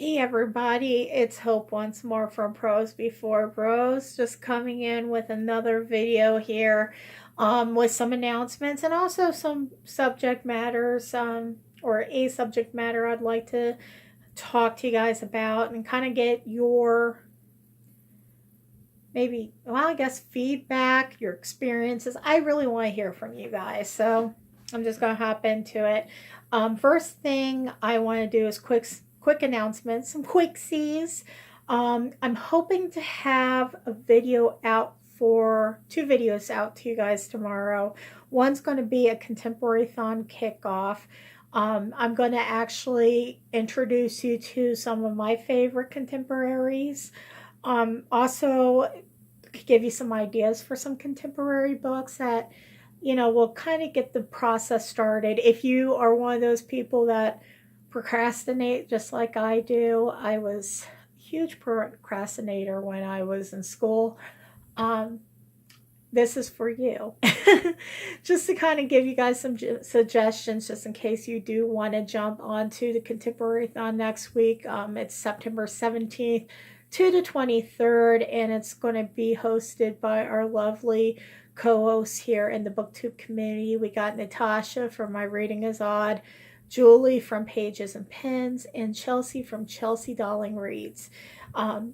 Hey everybody, it's Hope once more from Pros Before Bros, just coming in with another video here with some announcements and also some subject matters or a subject matter I'd like to talk to you guys about and kind of get your maybe, well, I guess feedback, your experiences. I really want to hear from you guys, so I'm just going to hop into it. First thing I want to do is quick announcements, some quicksies. I'm hoping to have a video out for two videos out to you guys tomorrow. One's going to be a Contemporary-thon kickoff. I'm going to actually introduce you to some of my favorite contemporaries. Also give you some ideas for some contemporary books that, will kind of get the process started. If you are one of those people that procrastinate just like I do, I was a huge procrastinator when I was in school. This is for you. Just to kind of give you guys some suggestions just in case you do want to jump onto the Contemporary-thon next week. It's September 17th to the 23rd, and it's going to be hosted by our lovely co-hosts here in the Booktube community. We got Natasha from MyReadingisOdd, Julie from Pages and Pens, and Chelsea from ChelseaDolling Reads.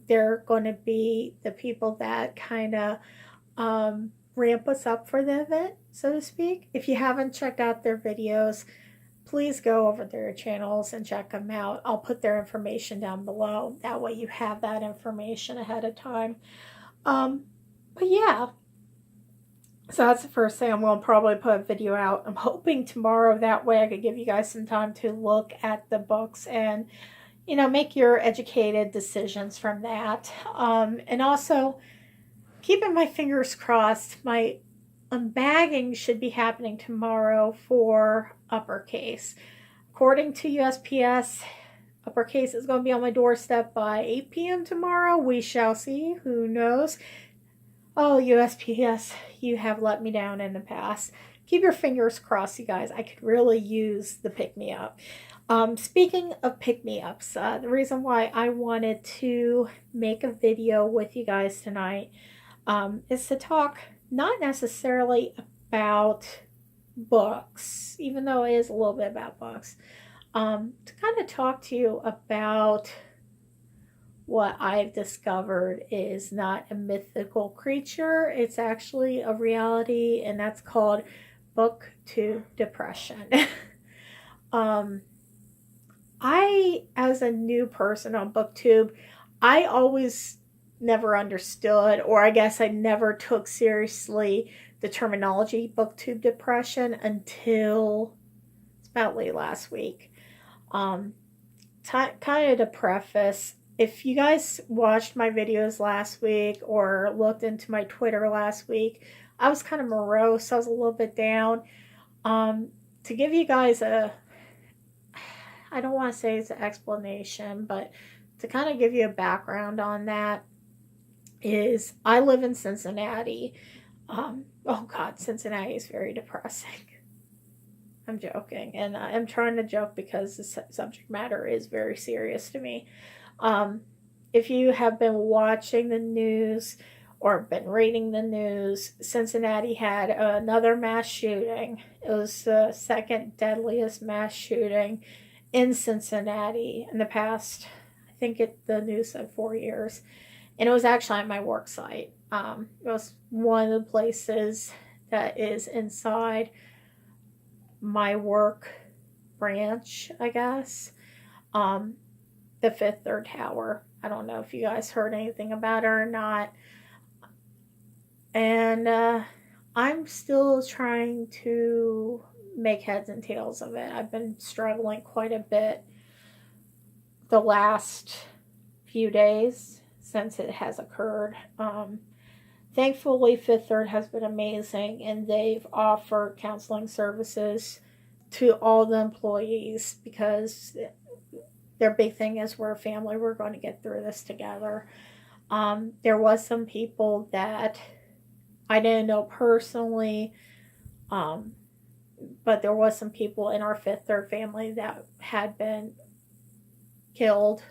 They're going to be the people that kind of ramp us up for the event, so to speak. If you haven't checked out their videos, please go over their channels and check them out. I'll put their information down below. That way you have that information ahead of time. But yeah, so that's the first thing. I'm going to probably put a video out. I'm hoping tomorrow. That way I could give you guys some time to look at the books and, make your educated decisions from that. And also, keeping my fingers crossed, my unbagging should be happening tomorrow for Uppercase. According to USPS, Uppercase is going to be on my doorstep by 8 p.m. tomorrow. We shall see. Who knows? Oh, USPS, you have let me down in the past. Keep your fingers crossed, you guys. I could really use the pick-me-up. Speaking of pick-me-ups, the reason why I wanted to make a video with you guys tonight is to talk not necessarily about books, even though it is a little bit about books, to kind of talk to you about what I've discovered is not a mythical creature. It's actually a reality, and that's called Booktube Depression. I, as a new person on Booktube, I always never understood, or I guess I never took seriously the terminology Booktube Depression until it's about late last week. Kind of to preface, if you guys watched my videos last week or looked into my Twitter last week, I was kind of morose. I was a little bit down. To give you guys I don't want to say it's an explanation, but to kind of give you a background on that is I live in Cincinnati. Oh God, Cincinnati is very depressing. I'm joking, and I'm trying to joke because the subject matter is very serious to me. If you have been watching the news or been reading the news, Cincinnati had another mass shooting. It was the second deadliest mass shooting in Cincinnati in the past, I think the news said 4 years. And it was actually at my work site. It was one of the places that is inside my work branch, I guess. The Fifth Third Tower. I don't know if you guys heard anything about it or not. And I'm still trying to make heads and tails of it. I've been struggling quite a bit the last few days since it has occurred. Thankfully, Fifth Third has been amazing, and they've offered counseling services to all the employees because their big thing is we're a family. We're going to get through this together. There was some people that I didn't know personally, but there was some people in our Fifth Third family that had been killed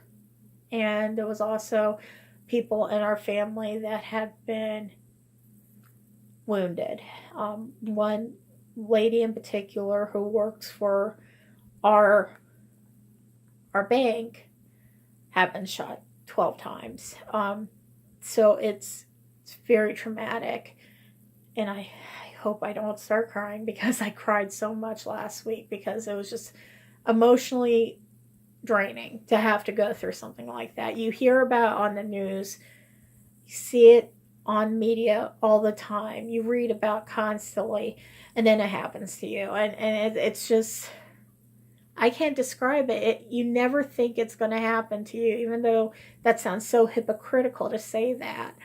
And there was also people in our family that had been wounded. One lady in particular who works for our bank had been shot 12 times. So it's very traumatic. And I hope I don't start crying, because I cried so much last week, because it was just emotionally draining to have to go through something like that. You hear about on the news, you see it on media all the time, you read about constantly, and then it happens to you. And it's just, I can't describe it. You never think it's going to happen to you, even though that sounds so hypocritical to say that.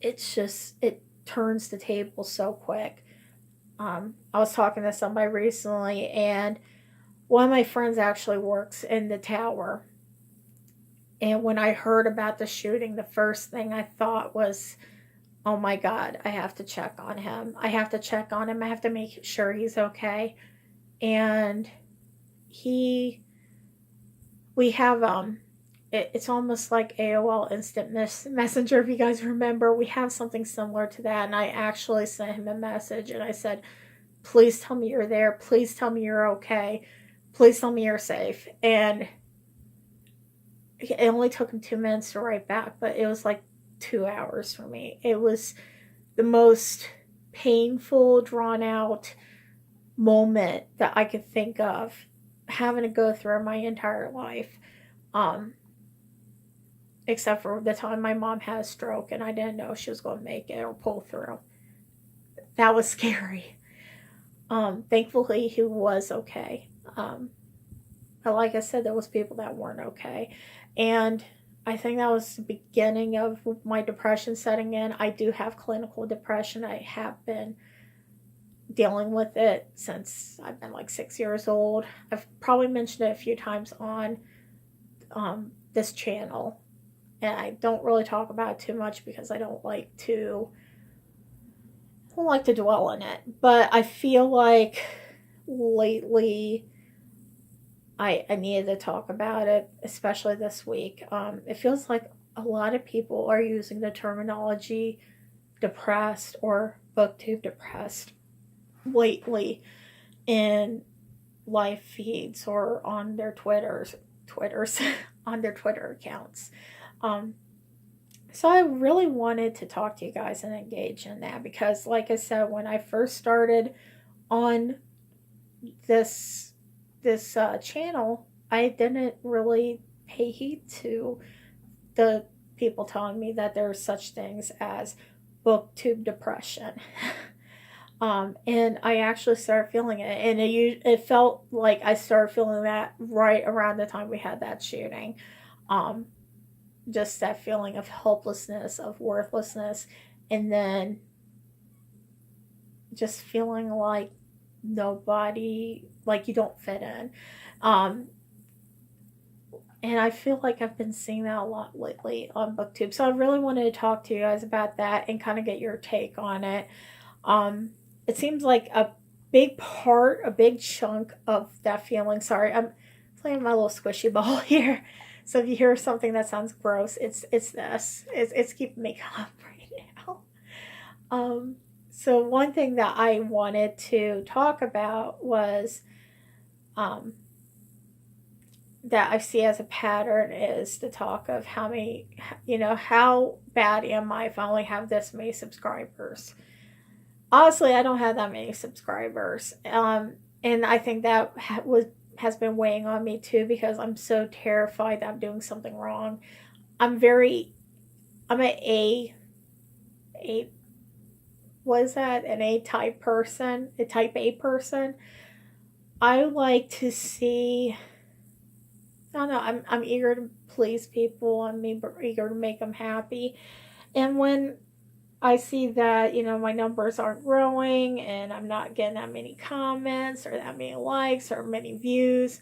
It's just, it turns the table so quick. I was talking to somebody recently, and one of my friends actually works in the tower. And when I heard about the shooting, the first thing I thought was, oh my God, I have to check on him. I have to check on him. I have to make sure he's okay. And we have, it's almost like AOL Instant Messenger, if you guys remember. We have something similar to that. And I actually sent him a message, and I said, please tell me you're there. Please tell me you're okay. Please tell me you're safe. And it only took him 2 minutes to write back, but it was like 2 hours for me. It was the most painful, drawn out moment that I could think of having to go through my entire life. Except for the time my mom had a stroke and I didn't know she was going to make it or pull through. That was scary. Thankfully, he was okay. But like I said, there was people that weren't okay. And I think that was the beginning of my depression setting in. I do have clinical depression. I have been dealing with it since I've been like 6 years old. I've probably mentioned it a few times on this channel. And I don't really talk about it too much because I don't like to dwell on it. But I feel like lately I needed to talk about it, especially this week. It feels like a lot of people are using the terminology depressed or booktube depressed lately in live feeds or on their Twitters on their Twitter accounts. So I really wanted to talk to you guys and engage in that, because like I said, when I first started on this channel, I didn't really pay heed to the people telling me that there's such things as booktube depression. And I actually started feeling it, and it felt like I started feeling that right around the time we had that shooting. Just that feeling of helplessness, of worthlessness, and then just feeling like nobody, like you don't fit in. And I feel like I've been seeing that a lot lately on BookTube. So I really wanted to talk to you guys about that and kind of get your take on it. It seems like a big chunk of that feeling. Sorry, I'm playing my little squishy ball here. So if you hear something that sounds gross, it's this. It's keeping me calm right now. So one thing that I wanted to talk about was that I see as a pattern is the talk of how bad am I if I only have this many subscribers. Honestly, I don't have that many subscribers. And I think that has been weighing on me too, because I'm so terrified that I'm doing something wrong. I'm an A-type person, a type A person. I like to see, I don't know, I'm eager to please people. I'm eager to make them happy. And when I see that, my numbers aren't growing and I'm not getting that many comments or that many likes or many views,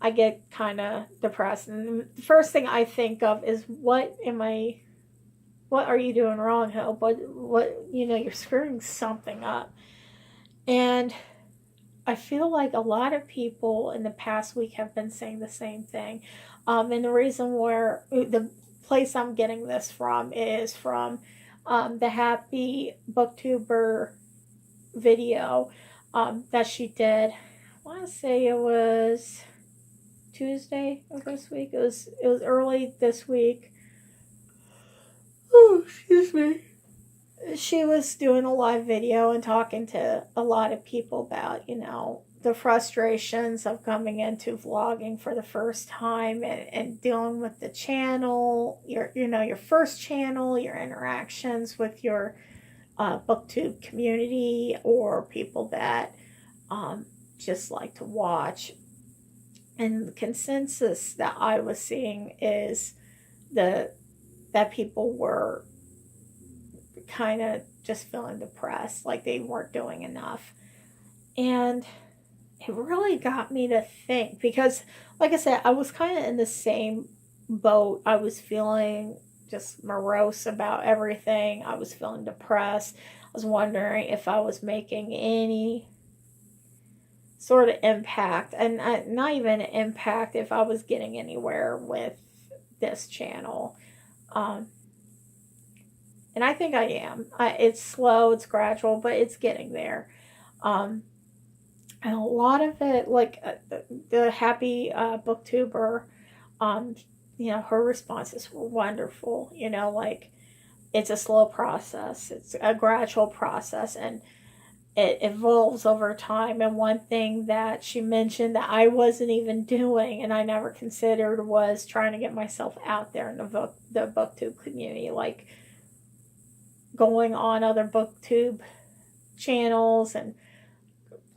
I get kind of depressed. And the first thing I think of is, what are you doing wrong, Hope? What you're screwing something up. And I feel like a lot of people in the past week have been saying the same thing. And the reason where the place I'm getting this from is from the Happy Booktuber video that she did. I want to say it was Tuesday of this week. It was early this week. Oh, excuse me. She was doing a live video and talking to a lot of people about, the frustrations of coming into vlogging for the first time and dealing with the channel, your first channel, your interactions with your booktube community or people that just like to watch. And the consensus that I was seeing is that people were kind of just feeling depressed, like they weren't doing enough. And it really got me to think, because like I said, I was kind of in the same boat. I was feeling just morose about everything. I was feeling depressed. I was wondering if I was making any sort of impact, and not even an impact, if I was getting anywhere with this channel. And I think I am. It's slow, it's gradual, but it's getting there. And a lot of it, like the Happy Booktuber, her responses were wonderful. Like, it's a slow process. It's a gradual process, and it evolves over time. And one thing that she mentioned that I wasn't even doing and I never considered was trying to get myself out there in the booktube community, like going on other booktube channels and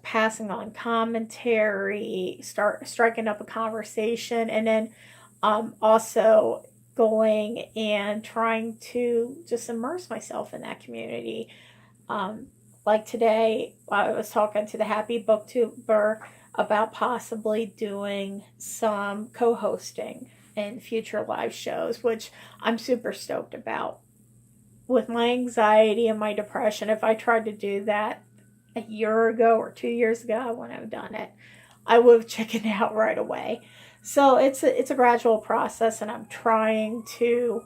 passing on commentary, striking up a conversation, and then also going and trying to just immerse myself in that community. Like today, I was talking to the Happy Booktuber about possibly doing some co-hosting in future live shows, which I'm super stoked about. With my anxiety and my depression, if I tried to do that a year ago or 2 years ago, I wouldn't have done it. I would have chickened out right away. So it's a gradual process, and I'm trying to...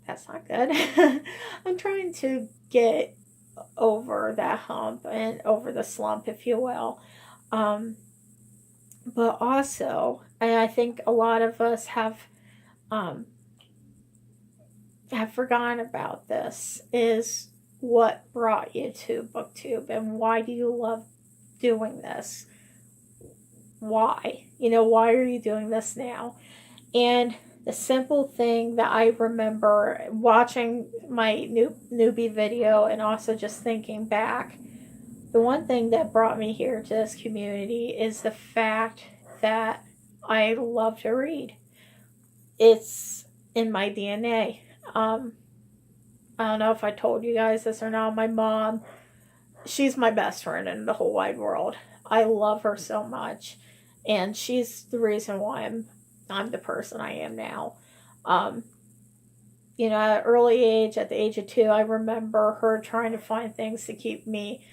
That's not good. I'm trying to get over that hump and over the slump, if you will. But also, and I think a lot of us have forgotten about this, is what brought you to BookTube, and why do you love doing this? Why? Why are you doing this now? And the simple thing that I remember watching my newbie video, and also just thinking back, the one thing that brought me here to this community is the fact that I love to read. It's in my DNA. I don't know if I told you guys this or not. My mom, she's my best friend in the whole wide world. I love her so much, and she's the reason why I'm the person I am now. At an early age, at the age of 2, I remember her trying to find things to keep me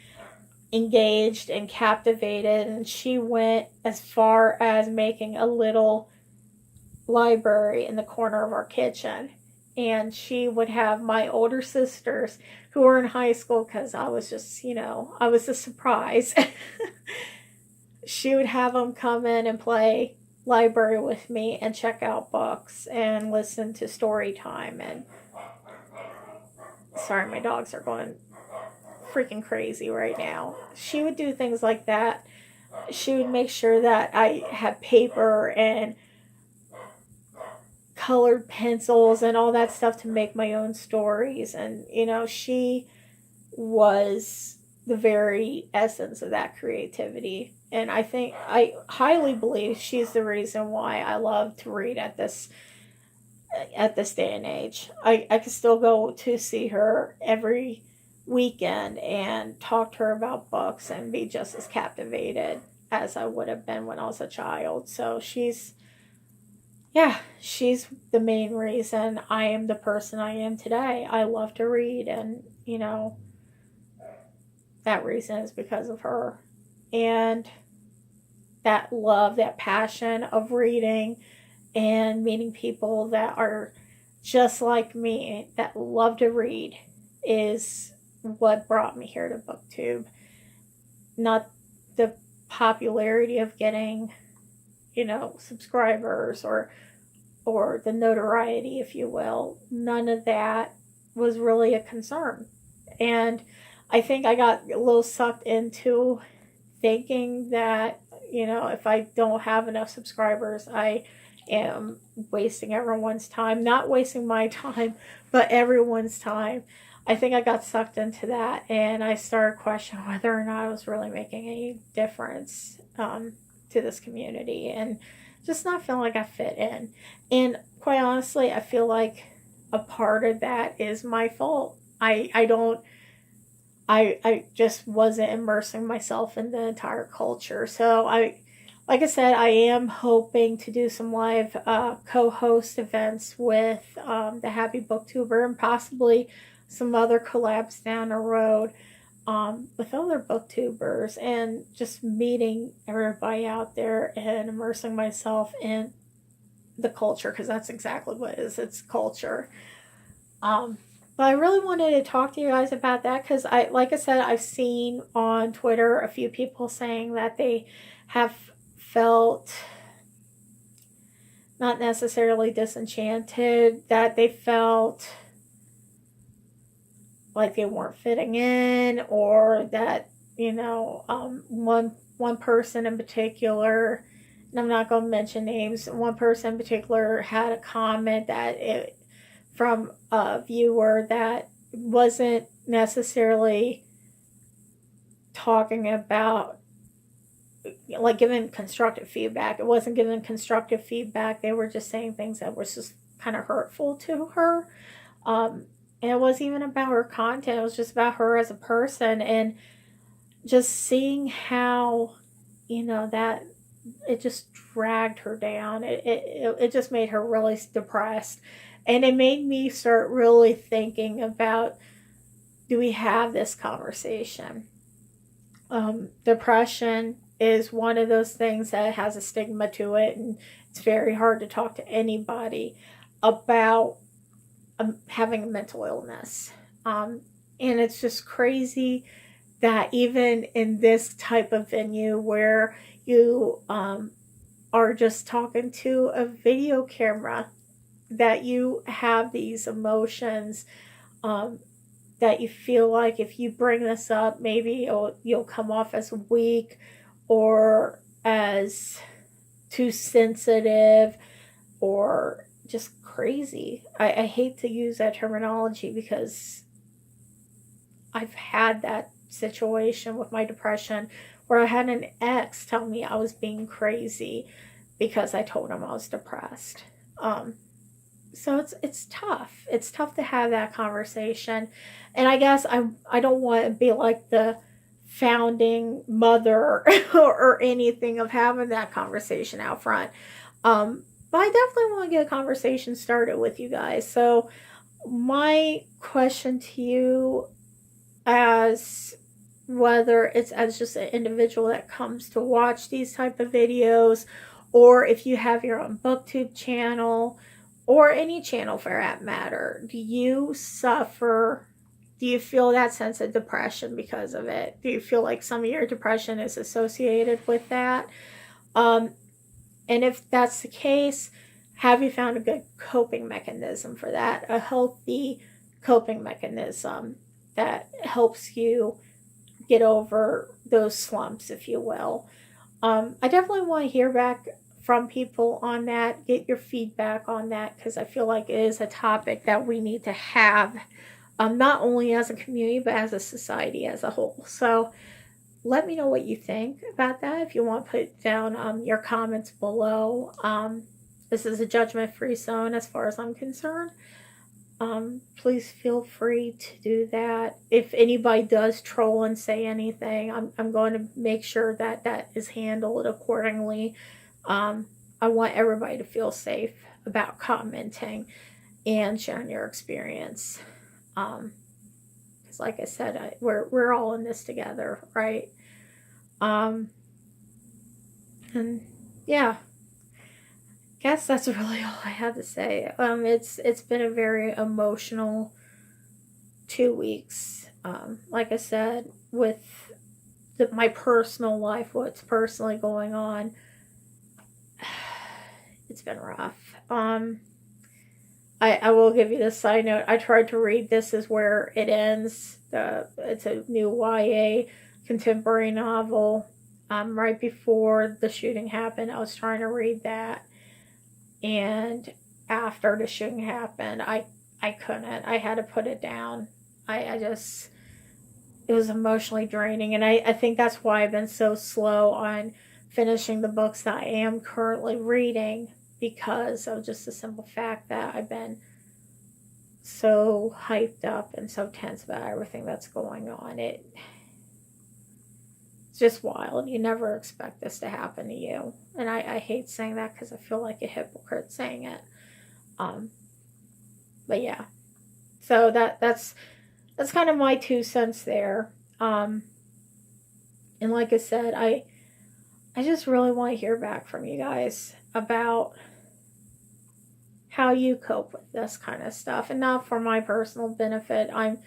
engaged and captivated, and she went as far as making a little library in the corner of our kitchen. And she would have my older sisters who were in high school, because I was just, I was a surprise. She would have them come in and play library with me and check out books and listen to story time. And sorry, my dogs are going freaking crazy right now. She would do things like that. She would make sure that I had paper and colored pencils and all that stuff to make my own stories. And she was the very essence of that creativity, and I highly believe she's the reason why I love to read at this day and age. I can still go to see her every weekend and talk to her about books and be just as captivated as I would have been when I was a child. So she's the main reason I am the person I am today. I love to read, and that reason is because of her. And that love, that passion of reading and meeting people that are just like me, that love to read, is what brought me here to BookTube. Not the popularity of getting, subscribers or the notoriety, if you will. None of that was really a concern. And I think I got a little sucked into thinking that, if I don't have enough subscribers, I am wasting everyone's time. Not wasting my time, but everyone's time. I think I got sucked into that, and I started questioning whether or not I was really making any difference to this community, and just not feeling like I fit in. And quite honestly, I feel like a part of that is my fault. I just wasn't immersing myself in the entire culture. So like I said, I am hoping to do some live co-host events with the Happy Booktuber, and possibly some other collabs down the road with other booktubers, and just meeting everybody out there and immersing myself in the culture, because that's exactly what it is. It's culture. But I really wanted to talk to you guys about that, because like I said, I've seen on Twitter a few people saying that they have felt not necessarily disenchanted, that they felt like they weren't fitting in, or that, one person in particular, and I'm not going to mention names, one person in particular had a comment from a viewer that wasn't necessarily talking about, like, giving constructive feedback. It wasn't giving constructive feedback. They were just saying things that were just kind of hurtful to her. And it wasn't even about her content. It was just about her as a person. And just seeing how, that it just dragged her down. It just made her really depressed. And it made me start really thinking about, do we have this conversation? Depression is one of those things that has a stigma to it, and it's very hard to talk to anybody about having a mental illness. And it's just crazy that even in this type of venue where you are just talking to a video camera, that you have these emotions, that you feel like if you bring this up, maybe you'll come off as weak or as too sensitive or just crazy. I hate to use that terminology, because I've had that situation with my depression where I had an ex tell me I was being crazy because I told him I was depressed. So it's tough. It's tough to have that conversation. And I guess I don't want to be like the founding mother or anything of having that conversation out front. But I definitely want to get a conversation started with you guys. So my question to you, as whether it's as just an individual that comes to watch these type of videos, or if you have your own BookTube channel, or any channel for that matter, do you feel that sense of depression because of it? Do you feel like some of your depression is associated with that? And if that's the case, have you found a good coping mechanism for that? A healthy coping mechanism that helps you get over those slumps, if you will. I definitely want to hear back from people on that, get your feedback on that, because I feel like it is a topic that we need to have, not only as a community, but as a society as a whole. So let me know what you think about that. If you want to put down your comments below. This is a judgment-free zone as far as I'm concerned. Please feel free to do that. If anybody does troll and say anything, I'm going to make sure that that is handled accordingly. I want everybody to feel safe about commenting and sharing your experience. Because because like I said, we're all in this together, right? And yeah, guess that's really all I have to say. It's been a very emotional 2 weeks. Like I said, with my personal life, what's personally going on, it's been rough. I will give you this side note. I tried to read This Is Where It Ends. It's a new YA contemporary novel. Right before the shooting happened, I was trying to read that. And after the shooting happened, I couldn't. I had to put it down. It was emotionally draining. And I think that's why I've been so slow on finishing the books that I am currently reading, because of just the simple fact that I've been so hyped up and so tense about everything that's going on. It's just wild. You never expect this to happen to you. And I hate saying that because I feel like a hypocrite saying it. But yeah. So that's kind of my 2 cents there. And like I said, I just really want to hear back from you guys about how you cope with this kind of stuff. And not for my personal benefit. I'm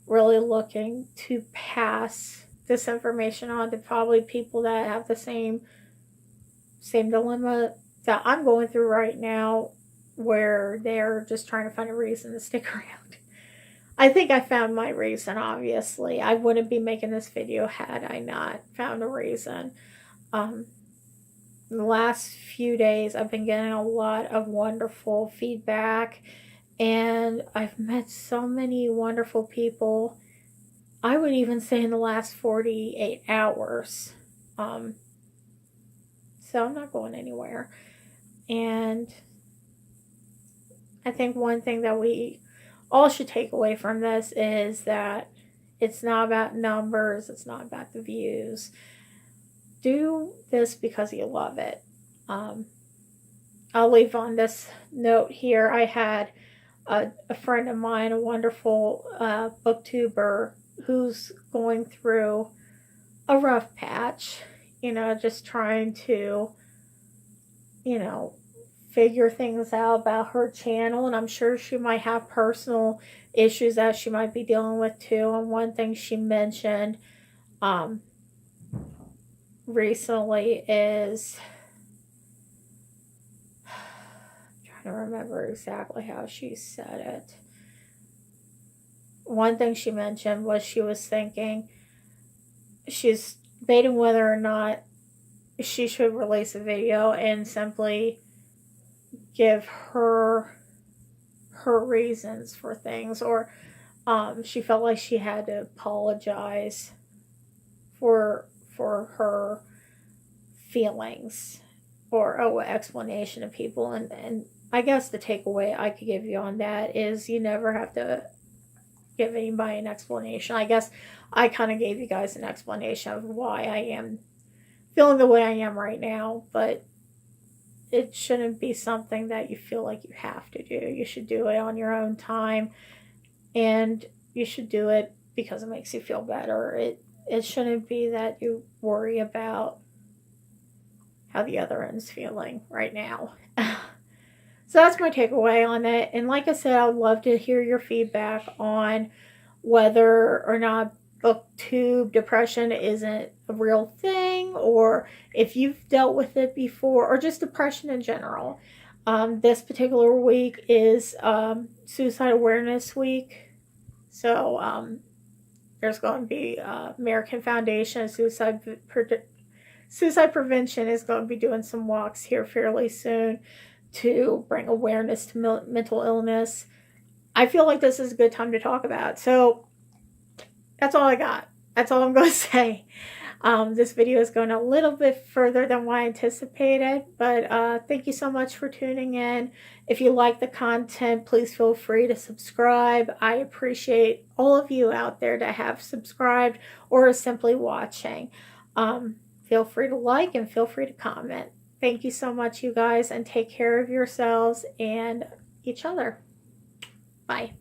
really looking to pass this information on to probably people that have the same dilemma that I'm going through right now, where they're just trying to find a reason to stick around. I think I found my reason, obviously. I wouldn't be making this video had I not found a reason. The last few days, I've been getting a lot of wonderful feedback, and I've met so many wonderful people. I would even say in the last 48 hours. So I'm not going anywhere. And I think one thing that we all should take away from this is that it's not about numbers. It's not about the views. Do this because you love it. I'll leave on this note here. I had a friend of mine, a wonderful booktuber, who's going through a rough patch, just trying to, figure things out about her channel. And I'm sure she might have personal issues that she might be dealing with too. And one thing she mentioned recently is, I'm trying to remember exactly how she said it. One thing she mentioned was she was thinking, she's debating whether or not she should release a video and simply give her reasons for things, or she felt like she had to apologize for her feelings, or explanation to people. And I guess the takeaway I could give you on that is you never have to give anybody an explanation. I guess I kind of gave you guys an explanation of why I am feeling the way I am right now, but it shouldn't be something that you feel like you have to do. You should do it on your own time, and you should do it because it makes you feel better. It shouldn't be that you worry about how the other end's feeling right now. So that's my takeaway on it. And like I said, I'd love to hear your feedback on whether or not Booktube depression isn't a real thing, or if you've dealt with it before, or just depression in general. This particular week is Suicide Awareness Week. So there's going to be American Foundation Suicide Prevention is going to be doing some walks here fairly soon to bring awareness to mental illness. I feel like this is a good time to talk about. So that's all I got. That's all I'm going to say. This video is going a little bit further than what I anticipated, but thank you so much for tuning in. If you like the content, please feel free to subscribe. I appreciate all of you out there that have subscribed or are simply watching. Feel free to like and feel free to comment. Thank you so much, you guys, and take care of yourselves and each other. Bye.